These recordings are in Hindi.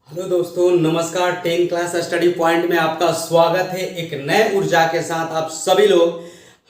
हेलो दोस्तों, नमस्कार। 10 क्लास स्टडी पॉइंट में आपका स्वागत है। एक नए ऊर्जा के साथ आप सभी लोग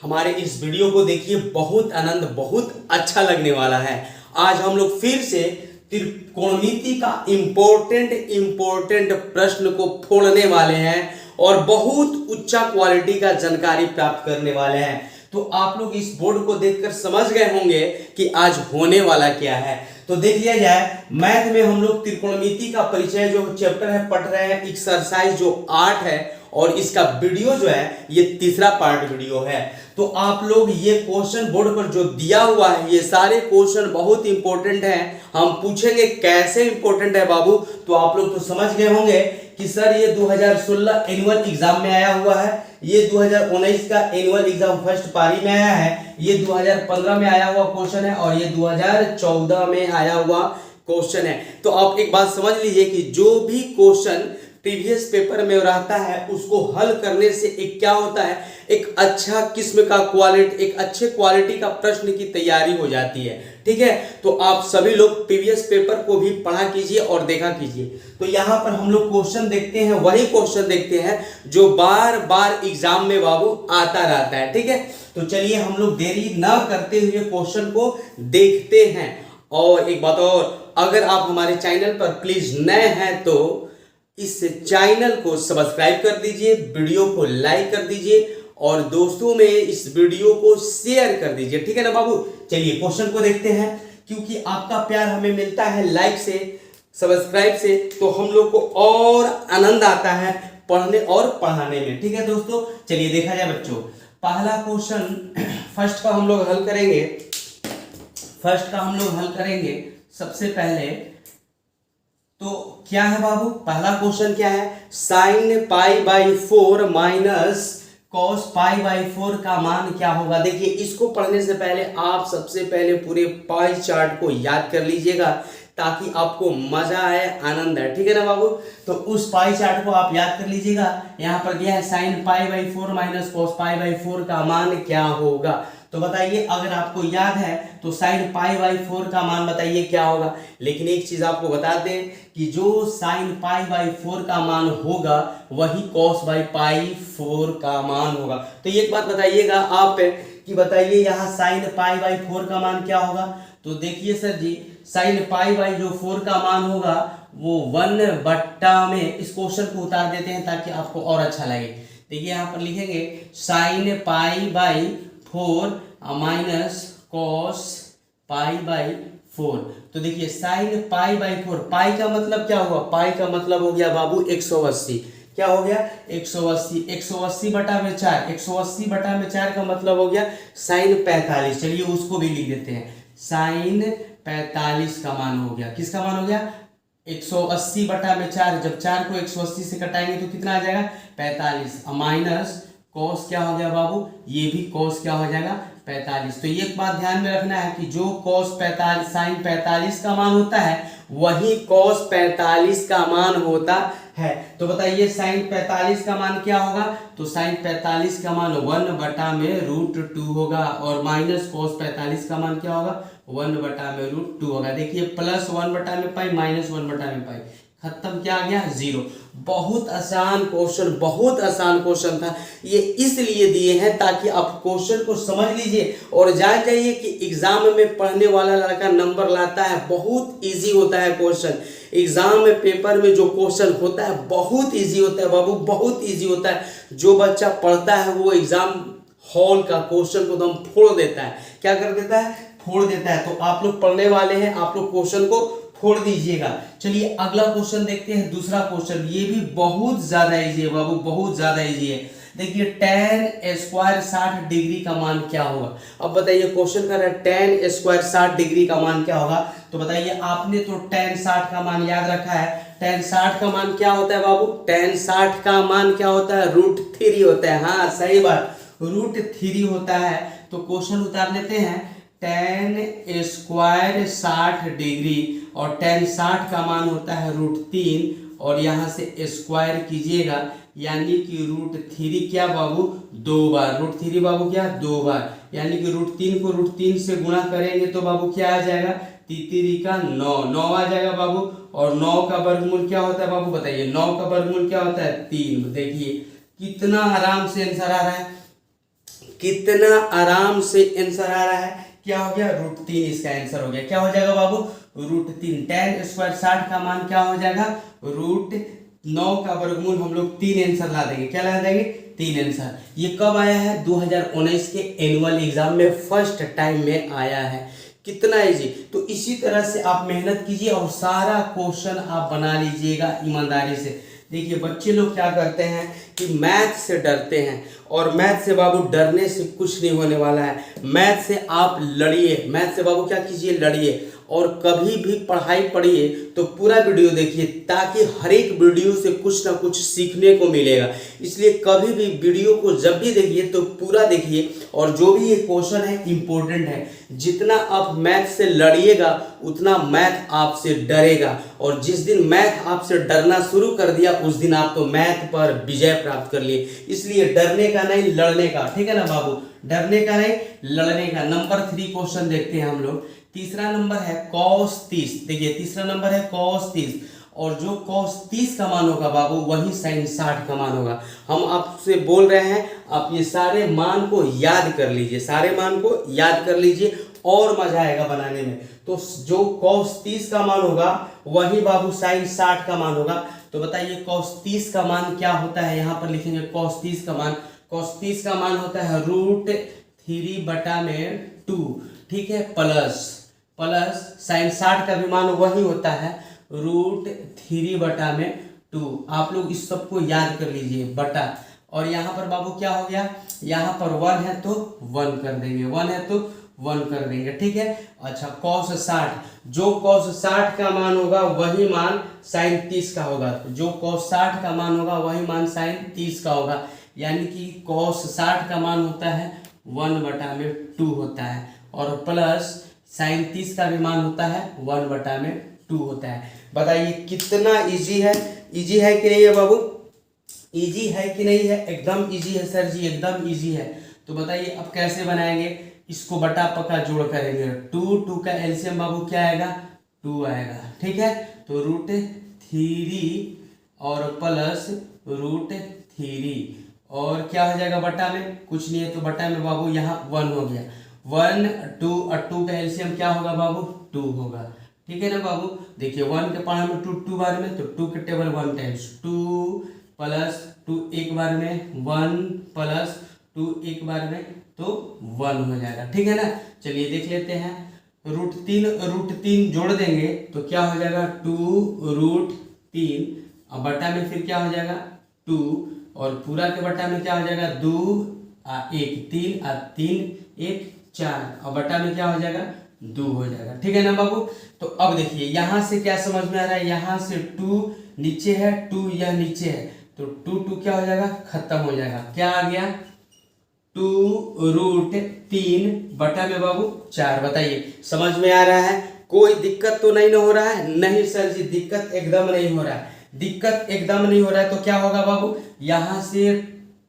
हमारे इस वीडियो को देखिए। बहुत आनंद, बहुत अच्छा लगने वाला है। आज हम लोग फिर से त्रिकोणमिति का इम्पोर्टेंट प्रश्न को फोड़ने वाले हैं और बहुत उच्चा क्वालिटी का जानकारी प्राप्त करने वाले हैं। तो आप लोग इस बोर्ड को देखकर समझ गए होंगे कि आज होने वाला क्या है। तो देख लिया जाए, मैथ में हम लोग त्रिकोणमिति का परिचय जो चैप्टर है पढ़ रहे हैं, एक्सरसाइज जो 8 है और इसका वीडियो जो है ये तीसरा पार्ट वीडियो है। तो आप लोग ये क्वेश्चन बोर्ड पर जो दिया हुआ है ये सारे क्वेश्चन बहुत इंपॉर्टेंट हैं। हम पूछेंगे कैसे इंपॉर्टेंट है बाबू, तो आप लोग तो समझ गए होंगे कि सर ये 2016 एनुअल एग्जाम में आया हुआ है, ये 2019 का एनुअल एग्जाम फर्स्ट पारी में आया है, ये 2015 में आया हुआ क्वेश्चन है और ये 2014 में आया हुआ क्वेश्चन है। तो आप एक बात समझ लीजिए कि जो भी क्वेश्चन प्रीवियस पेपर में रहता है उसको हल करने से एक क्या होता है, एक अच्छा किस्म का क्वालिटी, एक अच्छे क्वालिटी का प्रश्न की तैयारी हो जाती है। ठीक है, तो आप सभी लोग प्रीवियस पेपर को भी पढ़ा कीजिए और देखा कीजिए। तो यहाँ पर हम लोग क्वेश्चन देखते हैं, वही क्वेश्चन देखते हैं जो बार बार एग्जाम में बाबू आता रहता है। ठीक है, तो चलिए हम लोग देरी ना करते हुए क्वेश्चन को देखते हैं। और एक बात और, अगर आप हमारे चैनल पर प्लीज नए हैं तो इस चैनल को सब्सक्राइब कर दीजिए, वीडियो को लाइक कर दीजिए और दोस्तों में इस वीडियो को शेयर कर दीजिए। ठीक है ना बाबू। चलिए क्वेश्चन को देखते हैं। क्योंकि आपका प्यार हमें मिलता है लाइक से, सब्सक्राइब से, तो हम लोग को और आनंद आता है पढ़ने और पढ़ाने में। ठीक है दोस्तों, चलिए देखा जाए बच्चों। पहला क्वेश्चन फर्स्ट का हम लोग हल करेंगे सबसे पहले। तो क्या है बाबू, पहला क्वेश्चन क्या है, sign pi by 4 minus cos pi by 4 का मान क्या होगा। देखिए, इसको पढ़ने से पहले आप सबसे पहले पूरे पाई चार्ट को याद कर लीजिएगा ताकि आपको मजा आए, आनंद आए। ठीक है ना बाबू। तो उस पाई चार्ट को आप याद कर लीजिएगा। यहाँ पर दिया है sign pi by 4 minus cos pi by 4 का मान क्या होगा। तो बताइए, अगर आपको याद है तो साइन पाई बाई 4 का मान बताइए क्या होगा। लेकिन एक चीज आपको बता दें कि जो साइन पाई बाई 4 का मान होगा वही कॉस बाई पाई 4 का मान होगा। तो एक बात बताइएगा आप कि बताइए यहाँ साइन पाई बाई 4 का मान क्या होगा। तो देखिए sir ji, sine pi by जो 4 का मान होगा वो 1/, में इस क्वेश्चन को उतार देते हैं ताकि आपको और अच्छा लगे। देखिए यहाँ पर लिखेंगे sign pi by 4 minus cos pi by 4। तो देखिए साइन पाई बाई 4, पाई का मतलब क्या हुआ, पाई का मतलब हो गया बाबू 180। क्या हो गया 180, 180 बटा में 4, 180 बटा में 4 का मतलब हो गया साइन 45। चलिए उसको भी लिख देते हैं, साइन 45 का मान हो गया। किसका मान हो गया 180 बटा में 4। जब 4 को 180 से कटाएंगे तो कितना आ जाएगा 45, माइनस कॉस क्या हो गया बाबू, ये भी कॉस क्या हो जाएगा 45। तो ये एक बात ध्यान में रखना है कि जो कॉस 45 साइन 45 का मान होता है वही कॉस 45 का मान होता है। तो बताइए साइन 45 का मान क्या होगा। तो साइन 45 का मान 1/√2 होगा और माइनस कॉस 45 का मान क्या होगा 1/√2 होगा। देखिए प्लस 1/पाई माइनस 1/पाई, खत्म, क्या आ गया 0। बहुत आसान क्वेश्चन, बहुत आसान क्वेश्चन था। ये इसलिए दिए हैं ताकि आप क्वेश्चन को समझ लीजिए और जान जाइए कि एग्जाम में पढ़ने वाला लड़का नंबर लाता है। बहुत इजी होता है क्वेश्चन, एग्जाम में पेपर में जो क्वेश्चन होता है बहुत इजी होता है बाबू, बहुत इजी होता है। जो बच्चा पढ़ता है वो एग्जाम हॉल का क्वेश्चन को एकदम फोड़ देता है। क्या कर देता है, फोड़ देता है। तो आप लोग पढ़ने वाले हैं, आप लोग क्वेश्चन को फोड़ दीजिएगा। चलिए अगला क्वेश्चन देखते हैं, दूसरा क्वेश्चन। ये भी बहुत ज्यादा इजी है बाबू, बहुत ज्यादा इजी है। देखिए tan स्क्वायर 60 डिग्री का मान क्या होगा। अब बताइए क्वेश्चन कर रहा है tan स्क्वायर 60 डिग्री का मान क्या होगा। तो बताइए, आपने तो tan 60 का मान याद रखा है। tan 60 का मान क्या होता है बाबू, tan 60 का मान क्या होता है √3 होता है। हाँ सही बात, √3 होता है। तो क्वेश्चन उतार लेते हैं, tan स्क्वायर 60 डिग्री और tan 60 का मान होता है √3 और यहाँ से स्क्वायर कीजिएगा यानी कि √3 क्या बाबू 2 बार, √3 बाबू क्या 2 बार, यानी कि √3 को √3 से गुणा करेंगे तो बाबू क्या आ जाएगा तितरी का 9, 9 आ जाएगा बाबू। और 9 का वर्गमूल क्या होता है बाबू बताइए, 9 का वर्गमूल क्या होता है 3। देखिए कितना आराम से आंसर आ रहा है, कितना आराम से आंसर आ रहा है। क्या हो गया, √3 इसका आंसर हो गया। क्या हो जाएगा बाबू, √3। tan स्क्वायर 60 का मान क्या हो जाएगा, √9 का वर्गमूल हम लोग 3 आंसर ला देंगे। क्या ला देंगे, 3 आंसर। ये कब आया है, 2019 के एनुअल एग्जाम में फर्स्ट टाइम में आया है। कितना इजी। तो इसी तरह से आप मेहनत कीजिए और सारा क्वेश्चन आप बना लीजिएगा ईमानदारी से। देखिए बच्चे लोग क्या करते हैं कि मैथ से डरते हैं, और मैथ से बाबू डरने से कुछ नहीं होने वाला है। मैथ से आप लड़िए, मैथ से बाबू क्या कीजिए, लड़िए। और कभी भी पढ़ाई पढ़िए तो पूरा वीडियो देखिए, ताकि हर एक वीडियो से कुछ ना कुछ सीखने को मिलेगा। इसलिए कभी भी वीडियो को जब भी देखिए तो पूरा देखिए, और जो भी ये क्वेश्चन है इंपॉर्टेंट है। जितना आप मैथ से लड़िएगा उतना मैथ आपसे डरेगा, और जिस दिन मैथ आपसे डरना शुरू कर दिया उस दिन आप तो मैथ पर विजय प्राप्त कर लिए। इसलिए डरने का नहीं, लड़ने का, ठीक है ना बाबू, डरने का नहीं, लड़ने का। नंबर 3 क्वेश्चन देखते हैं हम लोग। तीसरा नंबर है cos 30। देखिए तीसरा नंबर है cos 30, और जो cos 30 का मान होगा बाबू वही sin 60 का मान होगा। हम आपसे बोल रहे हैं आप ये सारे मान को याद कर लीजिए, सारे मान को याद कर लीजिए, और मजा आएगा बनाने में। तो जो cos 30 का मान होगा वही बाबू sin 60 का मान होगा। तो बताइए cos 30 का मान क्या होता है, यहाँ पर लिखेंगे cos 30 का मान। cos 30 का मान होता है √3/2, ठीक है, प्लस sin 60 का भी मान वही होता है √3/2। आप लोग इस सबको याद कर लीजिए, बटा। और यहाँ पर बाबू क्या हो गया, यहाँ पर 1 है तो 1 कर देंगे, 1 है तो 1 कर देंगे, ठीक है। अच्छा cos 60, जो cos 60 का मान होगा वही मान sin 30 का होगा। जो cos 60 का मान होगा वही मान sin 30 का होगा, यानी कि cos 60 का मान होता है 1/2 होता है, और प्लस sin 30 का भी मान होता है 1/2 होता है। बताइए कितना इजी है, इजी है कि नहीं है बाबू, इजी है कि नहीं है, एकदम इजी है सर जी, एकदम इजी है। तो बताइए अब कैसे बनाएंगे, इसको बटा पका जोड़ करेंगे। 2 का एलसीएम बाबू क्या आएगा, 2 आएगा, ठीक है। तो √3 और प्लस √3, और क्या हो जाएगा बटा में, कुछ नहीं है तो बटा में बाबू यहाँ 1 हो गया। 1 2 और 2 का एलसीएम क्या होगा बाबू, 2 होगा, ठीक है ना बाबू। देखिए 1 के पावर में 2 बार में, तो 2 के टेबल 1 टाइम्स 2 प्लस 2 एक बार में 1 प्लस 2 एक बार में, तो 1 हो जाएगा, ठीक है ना। चलिए देख लेते हैं, √3 जोड़ देंगे तो क्या हो जाएगा 2√3, और बटा में फिर क्या हो जाएगा 2, और पूरा के बटा में क्या हो जाएगा 2 1 3 3 1 4, और बटा में क्या हो जाएगा 2 हो जाएगा, ठीक है ना बाबू। तो अब देखिए यहाँ से क्या समझ में आ रहा है, यहाँ से 2 नीचे है, 2 यह नीचे है, तो 2 क्या हो जाएगा, खत्म हो जाएगा। क्या आ गया 2√3 बटा में बाबू 4। बताइए समझ में आ रहा है, कोई दिक्कत तो नहीं ना हो रहा है, नहीं सर जी दिक्कत एकदम नहीं हो रहा है, दिक्कत एकदम नहीं हो रहा है। तो क्या होगा बाबू, यहाँ से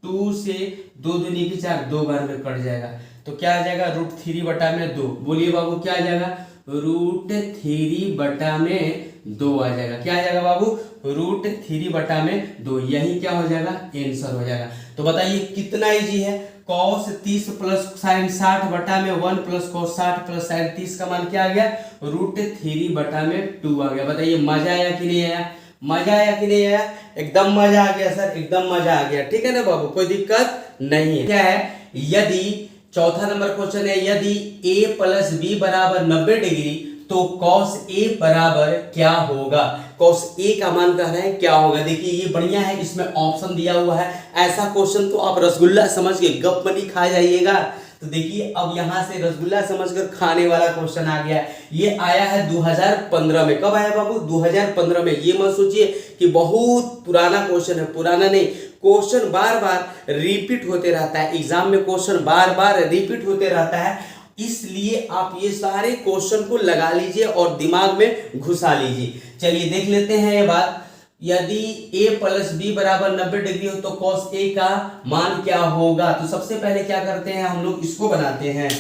2 से 2 दूनी की 4, 2 बार में कट जाएगा, तो क्या आ जाएगा √3/2। बोलिए बाबू क्या आ जाएगा, √3/2 आ जाएगा। क्या आ जाएगा बाबू, √3/2, यही क्या हो जाएगा, आंसर हो जाएगा। तो बताइए कितना इजी है, cos 30 प्लस sin 60 बटा में 1 प्लस cos 60 प्लस sin 30 का मान क्या आ गया, √3/2 आ गया। बताइए मजा आया कि नहीं आया, मजा आया कि नहीं आया, एकदम मजा आ गया सर, एकदम मजा आ गया, ठीक है ना बाबू, कोई दिक्कत नहीं है। क्या है, यदि चौथा नंबर क्वेश्चन है, यदि a प्लस b बराबर 90 डिग्री तो cos a बराबर क्या होगा, cos a का मान कह रहे हैं क्या होगा। देखिए ये बढ़िया है, इसमें ऑप्शन दिया हुआ है। ऐसा क्वेश्चन तो आप रसगुल्ला समझ के गप मनी खा जाइएगा। तो देखिए अब यहाँ से रसगुल्ला समझकर खाने वाला क्वेश्चन आ गया। ये आया है 2015 में। कब आया बाबू, 2015 में। ये मत सोचिए कि बहुत पुराना क्वेश्चन है, पुराना नहीं, क्वेश्चन बार बार रिपीट होते रहता है, एग्जाम में क्वेश्चन बार बार रिपीट होते रहता है, इसलिए आप ये सारे क्वेश्चन को लगा लीजिए और दिमाग में घुसा लीजिए। चलिए देख लेते हैं ये बात, यदि a प्लस बी बराबर 90 डिग्री हो तो cos a का मान क्या होगा। तो सबसे पहले क्या करते हैं हम लोग, इसको बनाते हैं।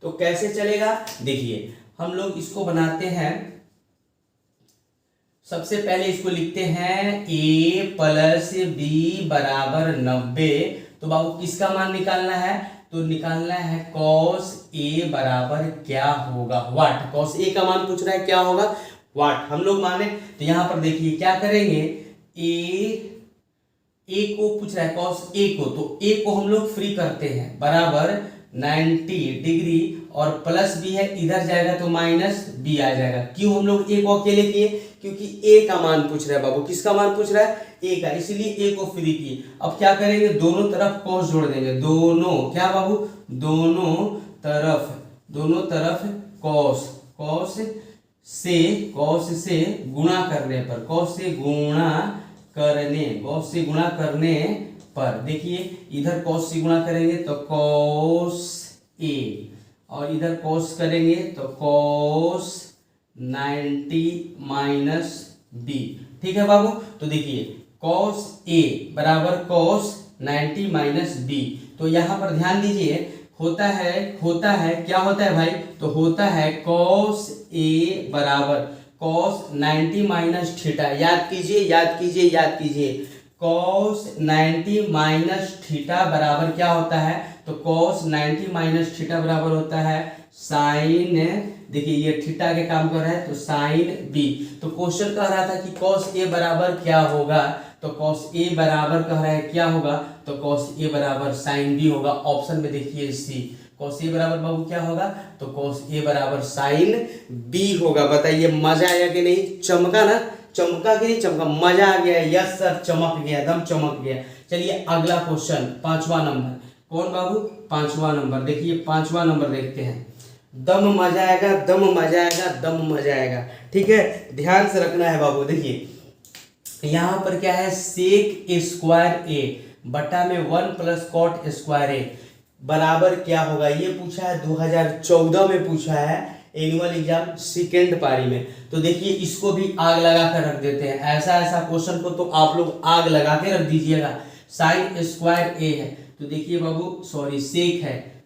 तो कैसे चलेगा, देखिए हम लोग इसको बनाते हैं, सबसे पहले इसको लिखते हैं a प्लस बी बराबर 90। तो बाबू किसका मान निकालना है, तो निकालना है cos a बराबर क्या होगा, वाट। cos a का मान पूछ रहा है, क्या होगा, वाट। हम लोग माने तो यहाँ पर देखिए क्या करेंगे, a को पूछ रहा है cos a को, तो a को हम लोग फ्री करते हैं, बराबर 90 डिग्री और प्लस बी है, इधर जाएगा तो माइनस बी आ जाएगा। क्यों हम लोग a को अकेले किए, क्योंकि a का मान पूछ रहा है बाबू, किसका मान पूछ रहा है, a का, इसीलिए a को फ्री किए। अब क्या करेंगे, दोनों तरफ cos जोड़ देंगे, दोनों क्या बाबू, दोनों तरफ cos से गुणा करने पर, cos से गुणा करने पर देखिए इधर cos से गुणा करेंगे तो cos a और इधर cos करेंगे तो cos 90 माइनस b। ठीक है बाबू, तो देखिए cos a बराबर cos 90 माइनस b। तो यहाँ पर ध्यान दीजिए, होता है क्या होता है भाई, तो होता है cos a बराबर cos 90 माइनस थीटा। याद कीजिए cos 90 माइनस थीटा बराबर क्या होता है, तो cos 90 माइनस थीटा बराबर होता है साइन, देखिए ये थीटा के काम कर रहा है तो साइन b। तो क्वेश्चन कह रहा था कि cos a बराबर क्या होगा, तो cos a बराबर कह रहा है क्या होगा, तो cos a बराबर साइन b होगा। ऑप्शन में देखिए सी, cos a बराबर बाबू क्या होगा, तो cos a बराबर साइन b होगा। बताइए मजा आया कि नहीं, चमका ना, चमका कि नहीं चमका, मजा आ गया, यस सर चमक गया, एकदम चमक गया। चलिए अगला क्वेश्चन, 5वां नंबर, कौन बाबू, 5वां नंबर। देखिए 5वां नंबर देखते हैं, दम मजा आएगा। ठीक है, ध्यान से रखना है बाबू। देखिए यहाँ पर क्या है, सेक स्क्वायर ए बटा में 1 प्लस कॉट स्क्वायर ए बराबर क्या होगा, ये पूछा है 2014 में पूछा है एनुअल एग्जाम सेकेंड पारी में। तो देखिए इसको भी आग लगा कर रख देते हैं, ऐसा क्वेश्चन को तो आप लोग आग लगा के रख दीजिएगा। साइन स्क्वायर ए है, तो देखिए बाबू सॉरी सेक है,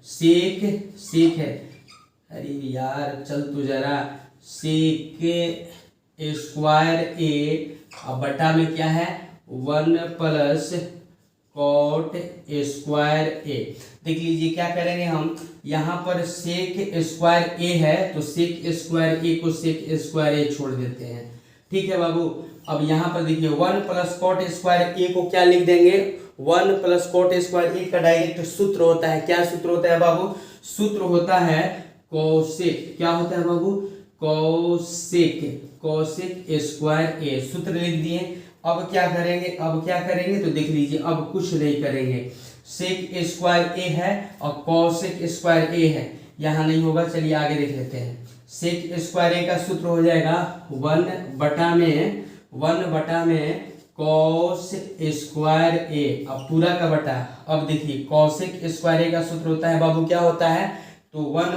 अरे यार चल तू जरा, सेक स्क्वायर ए अब बटा में क्या है 1 प्लस कॉट स्क्वायर ए। देख लीजिए क्या करेंगे हम, यहाँ पर सेक स्क्वायर ए है तो सेक स्क्वायर ए को सेक स्क्वायर ए छोड़ देते हैं। ठीक है बाबू, अब यहाँ पर देखिए 1 प्लस कॉट स्क्वायर ए को क्या लिख देंगे, 1 प्लस कॉट स्क्वायर ए का डायरेक्ट सूत्र होता है, क्या सूत्र होता है बाबू, सूत्र होता है कोसेक, क्या होता है बाबू, कोसेक स्क्वायर ए, सूत्र लिख दिए। अब क्या करेंगे तो देख लीजिए, अब कुछ नहीं करेंगे, सेक स्क्वायर ए है और कॉसेक स्क्वायर ए है, यहाँ नहीं होगा। चलिए आगे देख लेते हैं, सेक स्क्वायर ए का सूत्र हो जाएगा 1 बटा में कॉस स्क्वायर ए, अब पूरा का बटा। अब देखिए कॉसेक स्क्वायर ए का सूत्र होता है बाबू, क्या होता है, तो 1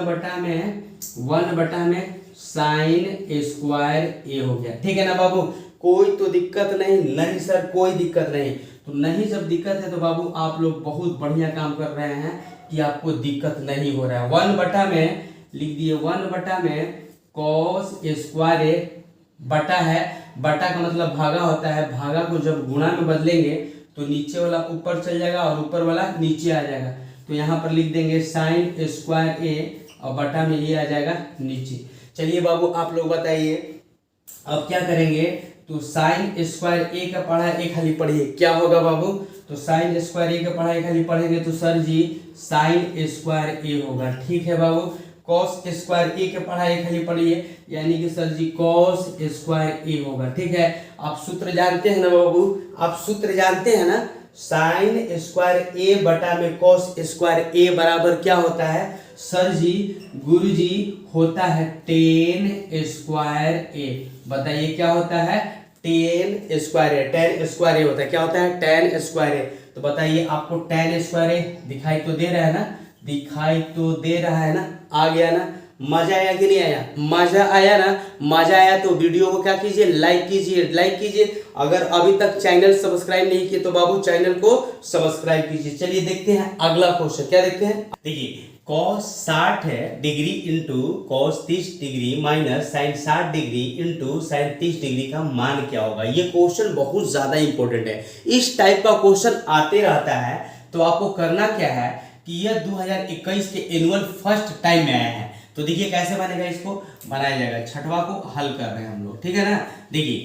बटा में साइन स्क्वायर ए हो गया। ठीक है ना बाबू, कोई तो दिक्कत नहीं सर, कोई दिक्कत नहीं। तो नहीं जब दिक्कत है तो बाबू आप लोग बहुत बढ़िया काम कर रहे हैं कि आपको दिक्कत नहीं हो रहा है। 1 बटा में लिख दिए, 1 बटा में कॉस स्क्वायर ए बटा है, बटा का मतलब भागा होता है, भागा को जब गुणा में बदलेंगे तो नीचे वाला ऊपर चल जाएगा और ऊपर वाला नीचे आ जाएगा। तो यहाँ पर लिख देंगे साइन स्क्वायर ए और बटा में ये आ जाएगा नीचे। चलिए बाबू आप लोग बताइए अब क्या करेंगे, तो साइन स्क्वायर ए का पढ़ा ए खाली पढ़िए, क्या होगा बाबू, तो साइन स्क्वायर ए का पढ़ा ए खाली पढ़ेंगे तो सर जी साइन स्क्वायर ए होगा। ठीक है बाबू, कॉस स्क्वायर ए के पढ़ा ए खाली पढ़िए, यानी कि सर जी कॉस स्क्वायर ए होगा। ठीक है, आप सूत्र जानते हैं ना बाबू, आप सूत्र जानते हैं ना, साइन स्क्वायर ए बटा में कॉस स्क्वायर ए बराबर क्या होता है, सर जी गुरुजी होता है टेन स्क्वायर ए। बताइए क्या होता है, टेन स्क्वायर ए, टेन स्क्वायर ए होता है, क्या होता है, टेन स्क्वायर ए। तो बताइए आपको टेन स्क्वायर ए दिखाई तो दे रहा है ना, दिखाई तो दे रहा है ना, आ गया ना, मजा आया कि नहीं आया, मजा आया ना, मजा आया तो वीडियो को क्या कीजिए, लाइक कीजिए। अगर अभी तक चैनल सब्सक्राइब नहीं किए तो बाबू चैनल को सब्सक्राइब कीजिए। चलिए देखते हैं अगला क्वेश्चन, क्या देखते हैं, देखिए cos 60 degree into cos 30 degree minus sine 60 degree into sine 30 degree का मान क्या होगा। ये क्वेश्चन बहुत ज़्यादा इंपॉर्टेंट है। इस टाइप का क्वेश्चन आते रहता है, तो आपको करना क्या है कि यह 2021 के एनुअल फर्स्ट टाइम में आया है। तो देखिए कैसे बनेगा, इसको बनाया जाएगा। छठवा को हल कर रहे हैं हम लोग, ठीक है ना। देखिए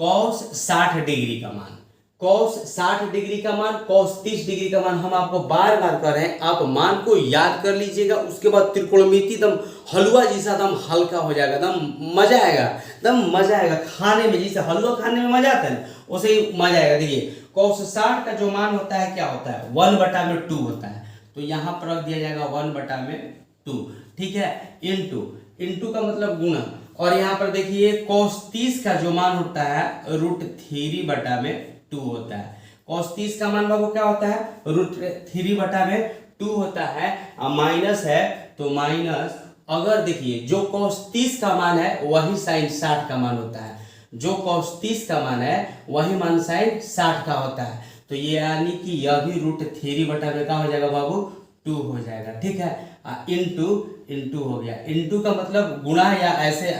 कॉस 60 डिग्री का मान, कॉस 60 डिग्री का मान, कॉस 30 डिग्री का मान हम आपको बार बार कर रहे हैं, आप मान को याद कर लीजिएगा। उसके बाद त्रिकोणमिति एकदम हलवा जैसा एकदम हल्का हो जाएगा, एकदम मजा आएगा, एकदम मजा आएगा खाने में। जैसे हलवा खाने में मजा आता है ना, वैसे ही मजा आएगा। देखिए कॉस 60 का जो मान होता है क्या होता है, 1/2 होता है। तो यहाँ पर रख दिया जाएगा 1/2, ठीक है। इंटू का मतलब गुना। और यहाँ पर देखिए cos 30 का जो मान होता है √3/2 होता है। cos 30 का मान बाबू क्या होता है, √3/2 होता है। माइनस है तो माइनस, अगर देखिए जो cos 30 का मान है वही साइन 60 का मान होता है। जो cos 30 का मान है वही मान साइन 60 का होता है। तो ये यानी कि यह भी √3/2 का हो जाएगा बाबू, 2 हो जाएगा, ठीक है। इंटू हो गया। इंटू का मतलब गुणा या ऐसे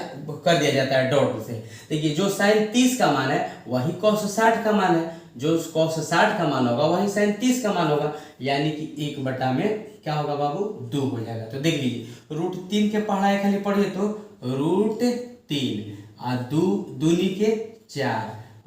कर दिया जाता है डॉट से। देखिए जो साइन 30 का मान है वही cos 60 का मान है, जो cos 60 का मान होगा वही साइन 30 का मान होगा, यानी कि 1 में क्या होगा बाबू, 2 हो जाएगा। तो देख लीजिए √3 के पढ़ाई खाली पढ़िए तो √3 और 2 के 4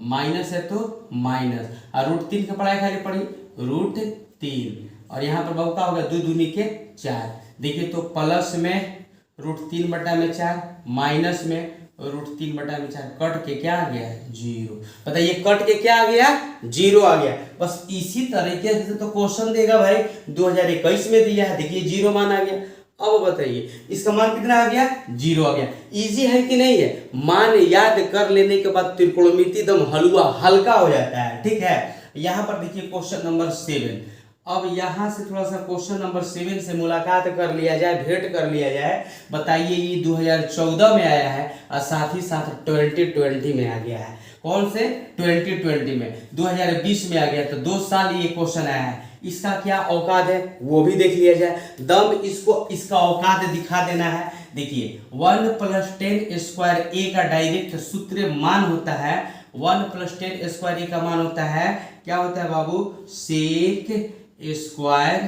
माइनस है तो माइनस, और √3 के पढ़ाई खाली पढ़ी √3, और यहाँ पर बाबू क्या होगा 2 के 4। देखिए तो प्लस में √3/4 माइनस में √3/4 कट के क्या आ गया, 0। बताइए कट के क्या आ गया, 0 आ गया। बस इसी तरीके से तो क्वेश्चन देगा भाई, 2021 में दिया है। देखिए 0 मान आ गया। अब बताइए इसका मान कितना आ गया, 0 आ गया। इजी है कि नहीं है, मान याद कर लेने के बाद त्रिकोणमिति एकदम हलवा हल्का हो जाता है, ठीक है। यहाँ पर देखिए क्वेश्चन नंबर 7। अब यहाँ से थोड़ा सा क्वेश्चन नंबर 7 से मुलाकात कर लिया जाए, भेंट कर लिया जाए। बताइए ये 2014 में आया है और साथ ही साथ 2020 में आ गया है। कौन से, 2020 में, 2020 में आ गया। तो 2 साल ये क्वेश्चन आया है। इसका क्या औकात है वो भी देख लिया जाए। दम इसको इसका औकात दिखा देना है। देखिए 1 + 10² a का डायरेक्ट सूत्र मान होता है, 1 + 10² a का मान होता है, क्या होता है बाबू, सेक स्क्वायर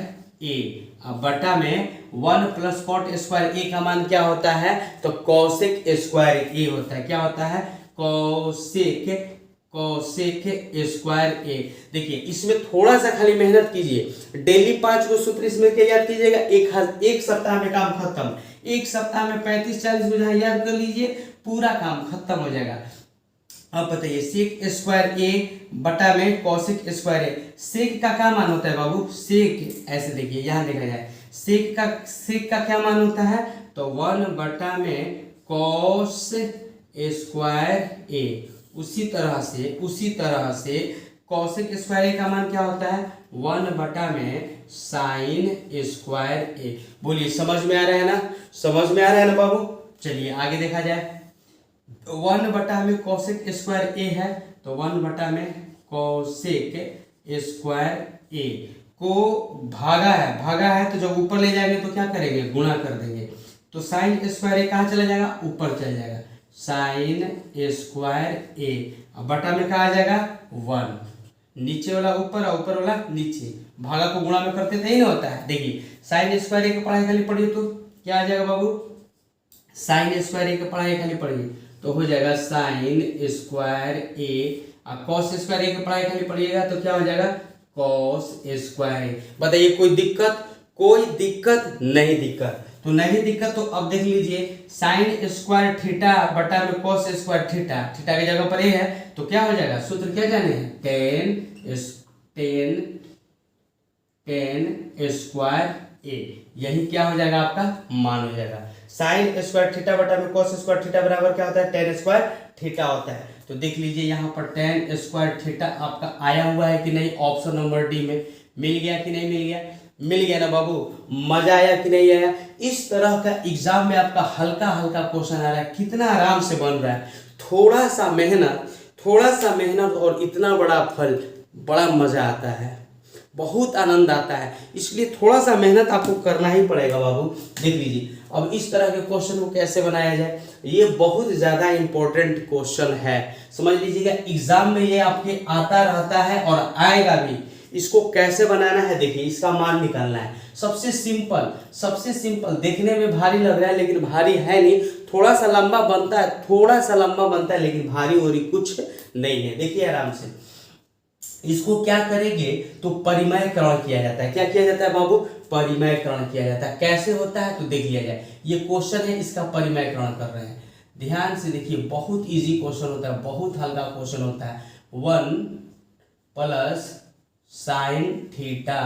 ए। अब बटा में 1 + cot² a का मान क्या होता है, तो कॉसेक स्क्वायर ए होता है। क्या होता है, कॉसेक स्क्वायर ए। देखिए इसमें थोड़ा सा खाली मेहनत कीजिए। डेली 5 को सूत्र इसमें क्या याद कीजिएगा, एक सप्ताह में काम खत्म। एक सप्ताह में 35-40 को जहाँ याद कर लीजिए, पूरा काम खत्म हो जाएगा। अब बताइए सेक स्क्वायर ए बटा में कॉसेक स्क्वायर ए। सेक का क्या मान होता है बाबू, सेक ऐसे देखिए यहाँ देखा जाए, सेक का क्या मान होता है, तो 1 बटा में कॉस स्क्वायर ए। उसी तरह से कॉसेक स्क्वायर ए का मान क्या होता है, 1 बटा में साइन स्क्वायर ए। बोलिए समझ में आ रहा है ना, समझ में आ रहा है ना बाबू। चलिए आगे देखा जाए। 1 बटा में कॉसेक स्क्वायर ए है, तो 1 बटा में कॉसेक स्क्वायर ए को भागा है तो जब ऊपर ले जाएंगे तो क्या करेंगे, गुणा कर देंगे। तो साइन स्क्वायर ए कहाँ चला जाएगा, ऊपर चला जाएगा, साइन स्क्वायर ए। अब बटा में कहा आ जाएगा 1, नीचे वाला ऊपर और ऊपर वाला नीचे, भागा को गुणा में करते थे ही ना होता है। देखिए साइन स्क्वायर ए की पढ़ाई खाली पढ़िए तो क्या आ जाएगा बाबू, साइन स्क्वायर ए की पढ़ाई खाली पढ़िए तो हो जाएगा साइन स्क्वायर ए। और कॉस स्क्वायर ए की पढ़ाई खाली पढ़िएगा तो क्या हो जाएगा, कॉस स्क्वायर ए। बताइए कोई दिक्कत, कोई दिक्कत नहीं, दिक्कत तो नहीं दिक्कत। तो अब देख लीजिए साइन स्क्वायर थीटा बटा में कॉस स्क्वायर थीटा, थीटा की जगह पर ए है तो क्या हो जाएगा, सूत्र क्या जाने हैं, टेन स्क्वायर ए। यही क्या हो जाएगा, आपका मान हो जाएगा। साइन स्क्वायर थीटा बटा में कॉस स्क्वायर थीटा बराबर क्या होता है, टेन स्क्वायर थीटा होता है। तो देख लीजिए यहाँ पर टेन स्क्वायर थीटा आपका आया हुआ है कि नहीं, ऑप्शन नंबर डी में। मिल गया कि नहीं मिल गया, मिल गया ना बाबू। मजा आया कि नहीं आया। इस तरह का एग्जाम में आपका हल्का हल्का क्वेश्चन आ रहा है, कितना आराम से बन रहा है। थोड़ा सा मेहनत और इतना बड़ा फल, बड़ा मजा आता है। बहुत आनंद आता है, इसलिए थोड़ा सा मेहनत आपको करना ही पड़ेगा बाबू। देख लीजिए अब इस तरह के क्वेश्चन को कैसे बनाया जाए, ये बहुत ज़्यादा इंपॉर्टेंट क्वेश्चन है, समझ लीजिएगा। एग्जाम में ये आपके आता रहता है और आएगा भी। इसको कैसे बनाना है, देखिए इसका मान निकालना है। सबसे सिंपल, देखने में भारी लग रहा है लेकिन भारी है नहीं, थोड़ा सा लंबा बनता है लेकिन भारी और कुछ नहीं है। देखिए आराम से इसको क्या करेंगे तो परिमयकरण किया जाता है। क्या किया जाता है बाबू, परिमयकरण किया जाता है। कैसे होता है तो देख लिया जाए, ये क्वेश्चन है, इसका परिमयकरण कर रहे हैं। ध्यान से देखिए, बहुत इजी क्वेश्चन होता है, बहुत हल्का क्वेश्चन होता है। 1 प्लस साइन थीटा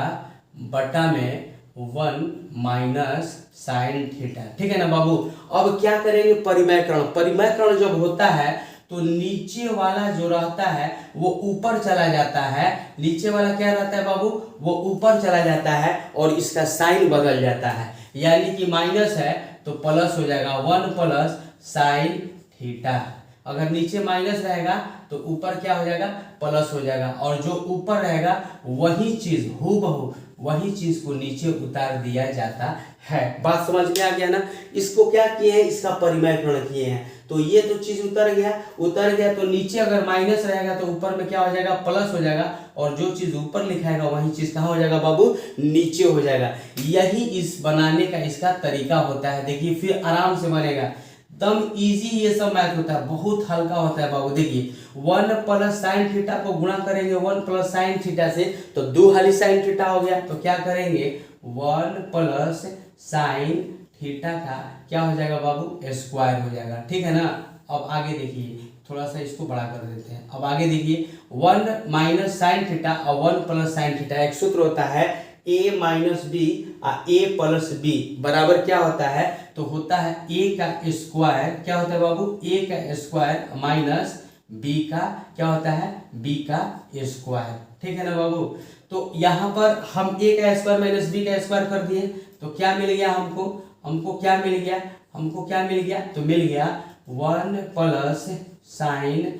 बटा में 1 माइनस साइन थीटा, ठीक है ना बाबू। अब क्या करेंगे परिमयकरण जब होता है तो नीचे वाला जो रहता है वो ऊपर चला जाता है। नीचे वाला क्या रहता है बाबू, वो ऊपर चला जाता है और इसका साइन बदल जाता है, यानी कि माइनस है तो प्लस हो जाएगा 1 प्लस साइन थीटा। अगर नीचे माइनस रहेगा तो ऊपर क्या हो जाएगा, प्लस हो जाएगा, और जो ऊपर रहेगा वही चीज हूबहू वही चीज को नीचे उतार दिया जाता है। बात समझ में आ गया ना। इसको क्या किए हैं, इसका परिमयकरण किए हैं, तो ये तो चीज उतर गया तो नीचे अगर माइनस रहेगा तो ऊपर में क्या हो जाएगा, प्लस हो जाएगा, और जो चीज ऊपर लिखाएगा वही चीज कहाँ हो जाएगा बाबू, नीचे हो जाएगा। यही इस बनाने का इसका तरीका होता है। देखिए फिर आराम से बनेगा, एकदम इजी ये सब मैथ होता है, बहुत हल्का होता है बाबू। देखिए 1 प्लस साइन थीटा को गुणा करेंगे 1 प्लस साइन थीटा से, तो 2 हाली साइन थीटा हो गया, तो क्या करेंगे 1 प्लस साइन थीटा का क्या हो जाएगा बाबू, स्क्वायर हो जाएगा, ठीक है ना। अब आगे देखिए, थोड़ा सा इसको बड़ा कर देते हैं। अब आगे देखिए 1 माइनस साइन थीटा और 1 प्लस साइन थीटा, एक सूत्र होता है a minus B A plus B बराबर क्या होता है, तो होता है a का स्क्वायर, क्या होता है बाबू, a का स्क्वायर माइनस b का क्या होता है, b का स्क्वायर, ठीक है ना बाबू। तो यहाँ पर हम a का स्क्वायर माइनस b का स्क्वायर कर दिए, तो क्या मिल गया हमको क्या मिल गया, तो मिल गया 1 प्लस साइन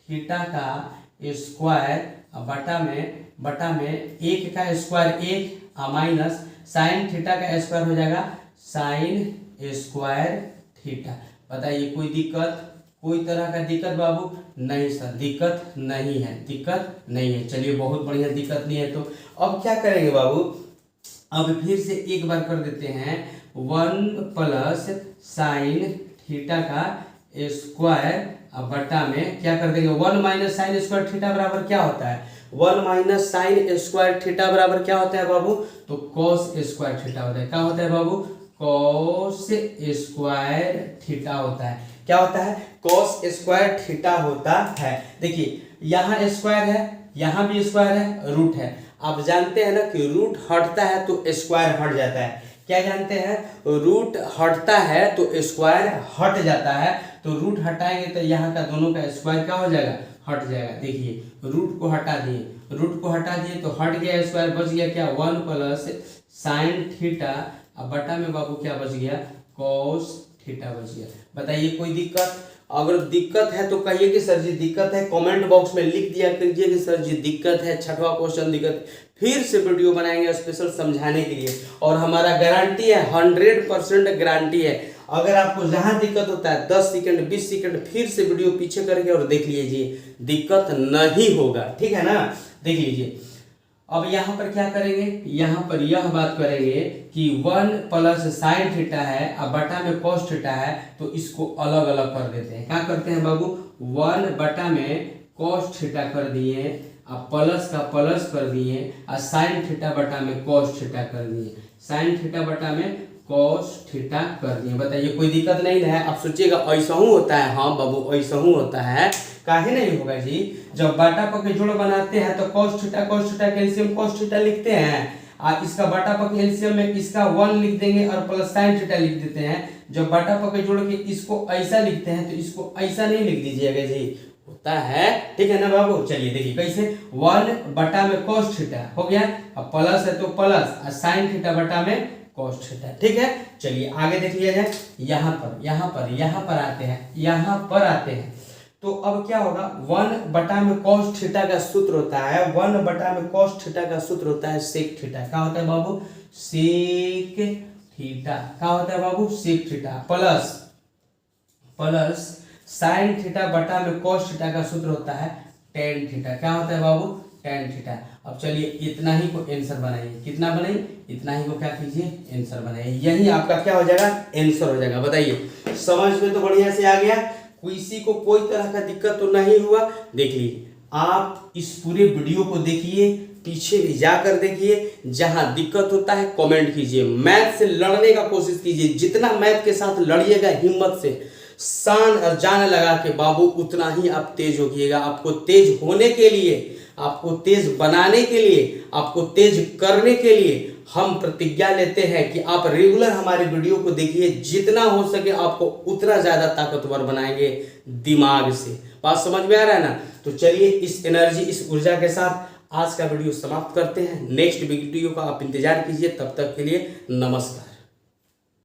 थीटा का स्क्वायर बटा में 1 का स्क्वायर 1 माइनस साइन थीटा का स्क्वायर हो जाएगा साइन स्क्वायर थीटा। बताइए कोई तरह का दिक्कत बाबू, नहीं सर दिक्कत नहीं है। चलिए बहुत बढ़िया, दिक्कत नहीं है। तो अब क्या करेंगे बाबू, अब फिर से एक बार कर देते हैं 1 प्लस साइन थीटा का स्क्वायर बटा में क्या कर देंगे 1 माइनस साइन स्क्वायर थीटा बराबर क्या होता है, 1 माइनस साइन स्क्वायर थीटा बराबर क्या होता है बाबू, तो कॉस स्क्वायर थीटा होता है। क्या होता है बाबू, कॉस स्क्वायर थीटा होता है। क्या होता है, कॉस स्क्वायर थीटा होता है। देखिए यहाँ स्क्वायर है, यहाँ भी स्क्वायर है, रूट है। आप जानते हैं ना कि रूट हटता है तो स्क्वायर हट जाता है। क्या जानते हैं, रूट हटता है तो स्क्वायर हट जाता है। तो रूट हटाएंगे तो यहाँ का दोनों का स्क्वायर क्या हो जाएगा, हट जाएगा। देखिए रूट को हटा दिए तो हट गया स्क्वायर, बच गया क्या 1 प्लस साइन थीटा, अब बटा में बाबू क्या बच गया, कॉस थीटा बच गया। बताइए कोई दिक्कत, अगर दिक्कत है तो कहिए कि सर जी दिक्कत है, कमेंट बॉक्स में लिख दिया कीजिए कि सर जी दिक्कत है, छठवां क्वेश्चन दिक्कत। फिर से वीडियो बनाएंगे स्पेशल समझाने के लिए, और हमारा गारंटी है 100% गारंटी है। अगर आपको जहां दिक्कत होता है 10 सेकंड 20 सेकंड फिर से वीडियो पीछे करके और देख लीजिए, दिक्कत नहीं होगा, ठीक है ना। देख लीजिए अब यहाँ पर क्या करेंगे, यहाँ पर यह बात करेंगे कि 1 प्लस साइन थीटा है अब बटा में कॉस थीटा है, तो इसको अलग अलग कर देते हैं। क्या करते हैं बाबू, 1 बटा में कॉस थीटा कर दिए, अब प्लस का प्लस कर दिए, और साइन थीटा बटा में कॉस थीटा कर दिए, साइन थीटा बटा में कॉस थीटा कर दिए। बताइए कोई दिक्कत नहीं है। आप सोचिएगा ऐसा ही होता है, हाँ बाबू ऐसा ही होता है, काहे नहीं होगा जी। जब बाटा पक जोड़ बनाते हैं तो cos theta calcium cos theta लिखते हैं, और इसका बाटा पक एलसीएम में इसका 1 लिख देंगे और प्लस साइन थीटा लिख देते हैं। जब बाटा पक जोड़ के इसको ऐसा लिखते हैं तो इसको ऐसा नहीं लिख दीजिएगा जी, होता है, ठीक है ना बाबू। चलिए देखिए कैसे, 1 बटा में cos थीटा हो गया, अब प्लस है तो प्लस, और साइन थीटा बटा में cos थीटा, ठीक है। चलिए आगे देख लिया जाए, यहाँ पर आते हैं तो अब क्या होगा, 1 में cos थीटा का सूत्र होता है, 1 में cos थीटा का सूत्र होता है सेक थीटा। क्या होता है बाबू, सेक थीटा। क्या होता है बाबू, sec theta plus sine theta बटा में cos थीटा का सूत्र होता है टेन थीटा। क्या होता है बाबू, टेन थीटा। अब चलिए इतना ही को आंसर बनाइए, कितना बनाइए, इतना ही को क्या कीजिए, आंसर बनाइए। यही आपका क्या हो जाएगा, आंसर हो जाएगा। बताइए समझ में तो बढ़िया से आ गया, किसी को कोई तरह का दिक्कत तो नहीं हुआ। देख लीजिए आप इस पूरे वीडियो को देखिए, पीछे भी जाकर देखिए, जहां दिक्कत होता है कमेंट कीजिए, मैथ से लड़ने का कोशिश कीजिए, जितना मैथ के साथ लड़िएगा हिम्मत से, शान और जान लगा के बाबू, उतना ही आप तेज होइएगा। आपको तेज होने के लिए, आपको तेज बनाने के लिए, आपको तेज करने के लिए हम प्रतिज्ञा लेते हैं कि आप रेगुलर हमारे वीडियो को देखिए, जितना हो सके आपको उतना ज्यादा ताकतवर बनाएंगे दिमाग से। बात समझ में आ रहा है ना। तो चलिए इस एनर्जी, इस ऊर्जा के साथ आज का वीडियो समाप्त करते हैं। नेक्स्ट वीडियो का आप इंतजार कीजिए, तब तक के लिए नमस्कार।